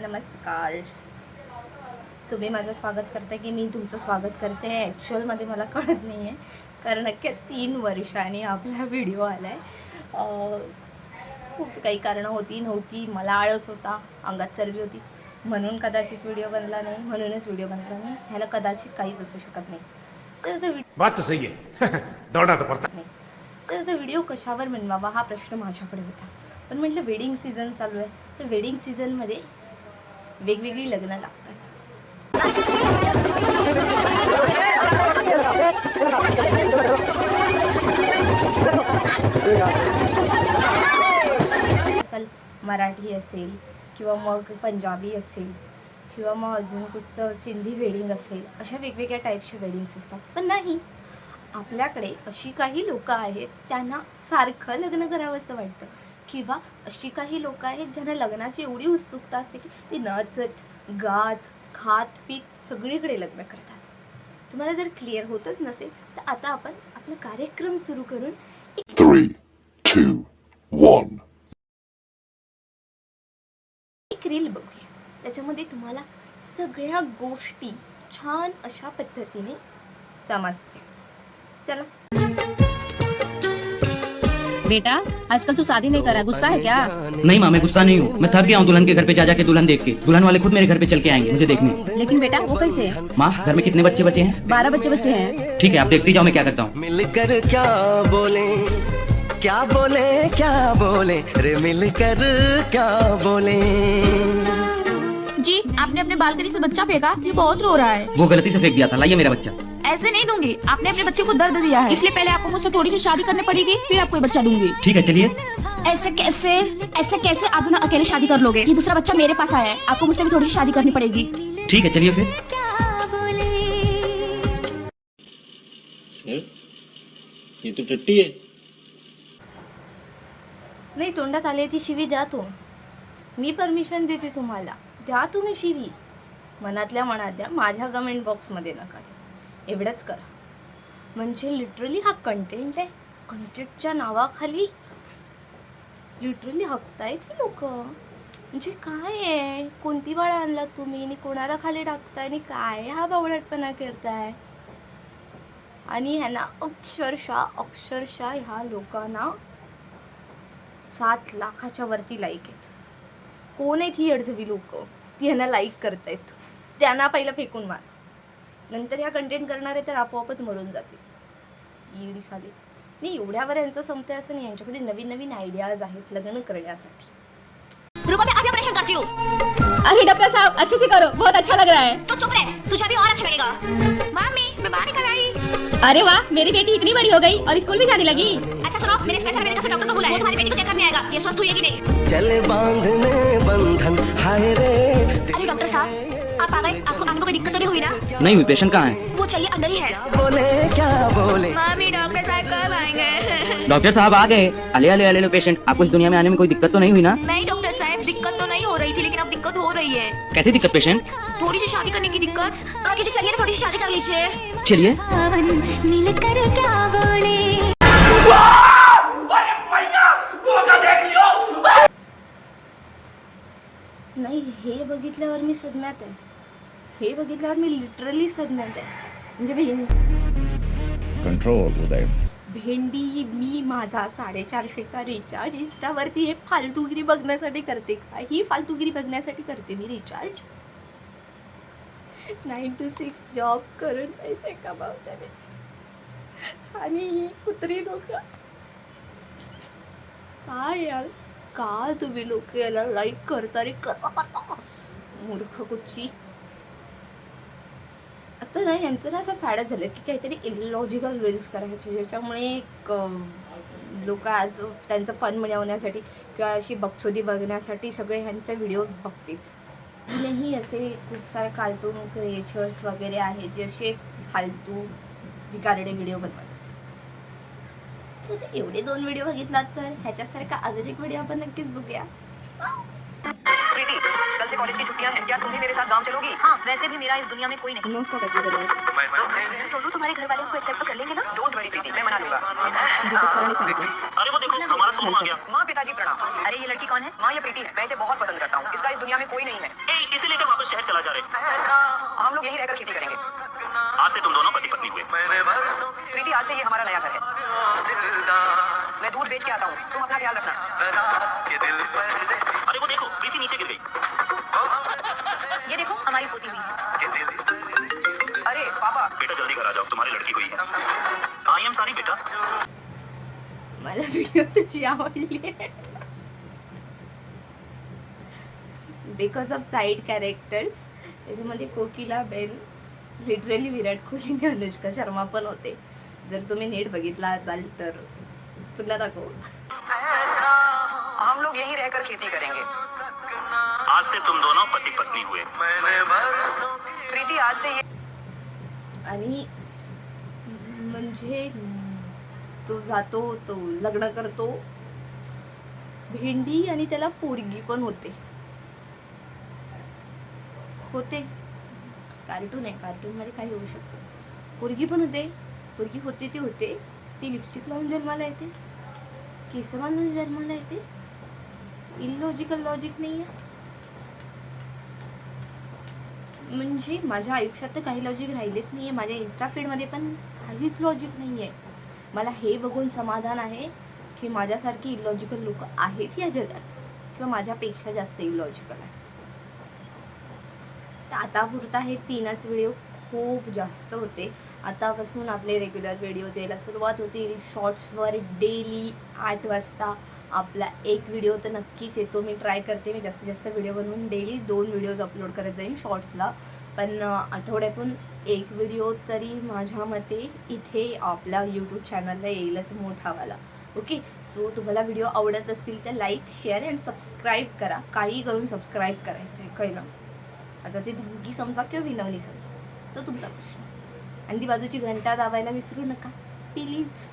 नमस्कार. तुम्ही माझं स्वागत करताय की मी तुमचं स्वागत करते ॲक्च्युअलमध्ये मला कळत नाही आहे, कारण अख्ख्या 3 वर्षांनी आपला व्हिडिओ आला आहे. खूप काही कारणं होती नव्हती, मला आळस होता, अंगात चरबी होती, म्हणून कदाचित व्हिडिओ बनला नाही, म्हणूनच व्हिडिओ बनला नाही. ह्याला कदाचित काहीच असू शकत नाही. तर बात तो सही है. दौड़ना तो पड़ता नाही तर व्हिडिओ कशावर बनवावा हा प्रश्न माझ्याकडे होता. पण म्हटलं वेडिंग सीझन चालू आहे, तर वेडिंग सीझनमध्ये वेगवेगळी लग्न लागतात. असेल मराठी असेल किंवा मग पंजाबी असेल किंवा मग अजून कुठचं सिंधी वेडिंग असेल, अशा वेगवेगळ्या टाईपचे वेडिंग्स असतात. पण नाही, आपल्याकडे अशी काही लोक आहेत त्यांना सारखं लग्न करावं असं वाटतं, किंवा अशी काही लोक आहेत ज्यांना लग्नाची एवढी उत्सुकता असते की ती नचत गात खात पीत सगळीकडे लग्न करतात. तुम्हाला जर क्लिअर होतच नसेल तर आता आपण आपला कार्यक्रम सुरू करून 3, 2, 1. एक रील बघूया. त्याच्यामध्ये तुम्हाला सगळ्या गोष्टी छान अशा पद्धतीने समजतील. चला. बेटा, आजकल तू शादी नहीं कर रहा, गुस्सा है क्या? नहीं माँ, मैं गुस्सा नहीं हूँ. मैं थक गया हूँ दुल्हन के घर पे जा जाके दुल्हन देख के. दुल्हन वाले खुद मेरे घर पे चल के आएंगे मुझे देखने. लेकिन बेटा वो कैसे? माँ, घर में कितने बच्चे बचे हैं? 12 बच्चे हैं. ठीक है, आप देखती जाओ मैं क्या करता हूँ. मिलकर क्या बोले क्या बोले रे, मिलकर क्या बोले. जी, आपने अपने बालकनी से बच्चा फेंका, ये बहुत रो रहा है. वो गलती से फेंक दिया था, लाइए मेरा बच्चा. ऐसे नहीं दूंगी, आपने अपने बच्चे को दर्द दिया है, इसलिए पहले आपको मुझसे थोड़ी सी शादी करनी पड़ेगी, फिर आपको ये बच्चा दूंगी. ठीक है, चलिए. ऐसे कैसे आप दोनों अकेले शादी कर लोगे? ये दूसरा बच्चा मेरे पास आया है, आपको मुझसे भी थोड़ी सी शादी करनी पड़ेगी. ठीक है, चलिए फिर. सर, ये तो टट्टी है. नाही, तोंडात आले ती शिवी द्या. मी परमिशन देते तुम्हाला, द्या तुम्ही शिवी. मनातल्या मनात द्या, माझ्या कमेंट बॉक्समध्ये नका द्या. एवढंच करा. म्हणजे लिटरली हा कंटेंट आहे, कंटेंटच्या नावाखाली लिटरली हकतायत की लोक. म्हणजे काय आहे, कोणती बाळा आणलात तुम्ही आणि कोणाला खाली टाकताय आणि काय हा बावळटपणा करताय. आणि ह्यांना अक्षरशः ह्या लोकांना 7 लाखाच्या वरती लाईक आहेत. कोण आहेत ही अडचवी लोक, ती ह्यांना लाईक करतायत. त्यांना पहिलं फेकून मार, नंतर ह्या कंटेंट करणारे तर आपोआपच मरून जातील. ईडी साले नाही, एवढ्यावर यांचं संपतंय असं नाही. यांच्याकडे नवीन नवीन आयडियाज आहेत लग्न करण्यासाठी. रुको, मैं अभी ऑपरेशन करती हूँ. अरे डॉक्टर साहब, अच्छे से करो, बहुत अच्छा लग रहा है. तो चुप रहे, तुझे भी और अच्छा लगेगा. मामी, मैं बाहर निकल आई. अरे वाह, मेरी बेटी इतनी बड़ी हो गई और स्कूल भी जाने लगी. अच्छा सुनो, मैंने स्पेशल मेडिकल से डॉक्टर को बुलाया है, तुम्हारी बेटी को चेक करने आएगा, ये स्वस्थ हुई है कि नहीं. चले बांधने बंधन हाय रे. अरे डॉक्टर साहब, आप आ गए. आपको कोई दिक्कत तो नहीं हुई ना? नहीं हुई. पेशेंट कहाँ है? वो चाहिए, अंदर ही है. क्या बोले मामी, डॉक्टर साहब कब आएंगे? डॉक्टर साहब आ गए. अले पेशेंट. आपको इस दुनिया में आने में कोई दिक्कत तो नहीं हुई ना? नहीं डॉक्टर साहब, दिक्कत तो नहीं हो रही थी, लेकिन अब दिक्कत हो रही है. कैसी दिक्कत पेशेंट? थोड़ी सी शादी करने की दिक्कत. आगे चलिए ना, थोड़ी सी शादी कर लीजिए. चलिए. मिलकर क्या बोले. नाही, हे बघितल्यावर मी सदम्यात आहे. हे बघितल्यावर मी लिटरली सदम्यात आहे. म्हणजे Control उदय. भेंडी मी माझा 450चा रिचार्ज इंस्टावरती हे फालतूगिरी बघण्यासाठी करते का? ही फालतूगिरी बघण्यासाठी करते मी रिचार्ज. 9 to 6 जॉब करून पैसे कमावते मी, आणि ही कुत्री लोक काय यार, का तुम्ही लोक याला लाईक करता रे? कसं करता मूर्ख कुठची. आता ना यांचं ना असं फॅडच झालं की काहीतरी इलॉजिकल रील्स करायचे, ज्याच्यामुळे लोक आज त्यांचं फन मिळवण्यासाठी किंवा अशी बकचोदी बघण्यासाठी सगळे ह्यांच्या व्हिडिओज बघतील. नाही, असे खूप सारे कार्टून क्रिएचर्स वगैरे आहेत जे असे फालतू भिकारडे व्हिडिओ बनवत असतात. तर एवढे 2 व्हिडिओ बघितलात तर ह्याच्यासारखा अजून एक व्हिडिओ आपण नक्कीच बघूया. प्रीति, कल से कॉलेज की छुट्टियां हैं, क्या तुम भी मेरे साथ गांव चलोगी? हाँ, वैसे भी मेरा इस दुनिया में कोई नहीं. सोनू, तुम्हारे घर वाले हमको एक्सेप्ट तो कर लेंगे ना? डोंट वरी प्रीति, मैं मना लूंगा. अरे वो देखो, हमारा सोनू आ गया. माँ पिताजी प्रणाम. अरे ये लड़की कौन है? माँ, ये प्रीति है. मैं इसे बहुत पसंद करता हूँ. इसका इस दुनिया में कोई नहीं है. उसे लेकर वापस शहर चला जा रहे। हम लोग यहीं रहकर खेती करेंगे। आज से तुम दोनों पति पत्नी हुए। प्रीति, आज से ये हमारा नया घर है। मैं दूध बेच के आता हूँ, तुम अपना ख्याल रखना। अरे वो देखो, प्रीति नीचे गिर गई। ये देखो, हमारी पोती हुई। अरे पापा, बेटा जल्दी घर आ जाओ, तुम्हारी लड़की हुई है। आई एम सॉरी बेटा। मला व्हिडिओ तुझी आवडली बिकॉज ऑफ साईड कॅरेक्टर्स. त्याच्यामध्ये कोकिला बेन, लिटरली विराट कोहली आणि अनुष्का शर्मा पण होते. जर तुम्ही नीट बघितला असाल तर पुन्हा दाखव. हम लोग यहीं रहकर खेती करेंगे। आज से तुम दोनों पति पत्नी हुए। प्रीति, आज से ये आणि म्हणजे तो जातो, तो लग्न करतो, भेंडी, आणि त्याला पोरगी पण होते. कार्टून आहे, कार्टूनमध्ये काही होऊ शकतं. पोरगी पण होते, पोरगी होते ती होते, ती लिपस्टिक लावून जन्माला येते, केस बांधून जन्माला येते. इलॉजिकल लॉजिक नाही आहे. म्हणजे माझ्या आयुष्यात तर काही लॉजिक राहिलेच नाही आहे. माझ्या इन्स्टा फीडमध्ये पण काहीच लॉजिक नाही आहे. मला हे बघून समाधान आहे की माझ्यासारखी इलॉजिकल लोक आहेत या जगात, किंवा माझ्यापेक्षा जास्त इलॉजिकल आहेत. तर आतापुरता हे 3च व्हिडिओ खूप जास्त होते. आतापासून आपले रेग्युलर व्हिडिओज यायला सुरुवात होतील. शॉर्ट्सवर डेली 8 वाजता आपला एक व्हिडिओ तर नक्कीच येतो. मी ट्राय करते, मी जास्तीत जास्त व्हिडिओ बनवून डेली 2 व्हिडिओज अपलोड करत जाईन शॉर्ट्सला. पण आठवड्यातून एक व्हिडिओ तरी माझ्या मते इथे आपल्या यूट्यूब चॅनलला येईलच मोठावाला. ओके, सो तुम्हाला व्हिडिओ आवडत असतील तर लाईक, शेअर अँड सबस्क्राईब करा. काही करून सबस्क्राईब करायचं आहे, कळलं. आता ते धमकी समजा किंवा विनवणी समजा, तो तुमचा प्रश्न. आणि ती बाजूची घंटा दाबायला विसरू नका प्लीज.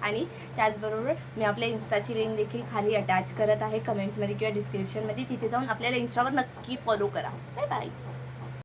आणि त्याचबरोबर मी आपल्या इन्स्टाची लिंक देखील खाली अटॅच करत आहे कमेंट्समध्ये किंवा डिस्क्रिप्शनमध्ये. तिथे जाऊन आपल्याला इन्स्टावर नक्की फॉलो करा. Bye bye.